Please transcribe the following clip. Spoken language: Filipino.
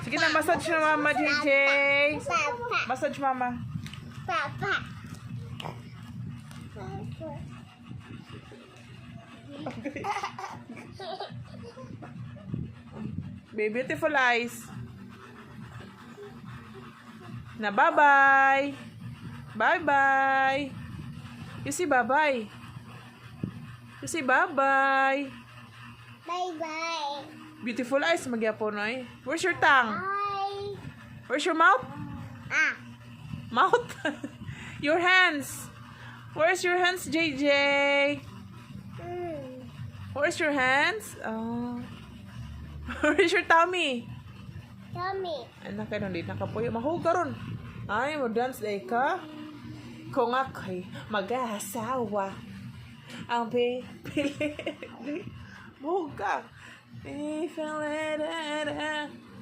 Sige na, massage na mama, JJ. Papa. Massage mama. Papa. Be beautiful eyes. Na bye-bye. Bye-bye. You say bye-bye. You say bye-bye. Bye-bye. Beautiful eyes, magyapon ay. Where's your tongue? Bye. Where's your mouth? Ah. Mouth? Your hands. Where's your hands, JJ? Where's your hands? Oh. Where's your tummy? Tummy. Anak ka nung di nakapuyo. Mahuga ron. Ay, mo dance day ka. Kung ako'y mag-asawa. Ang pipili. Mahuga. If I let it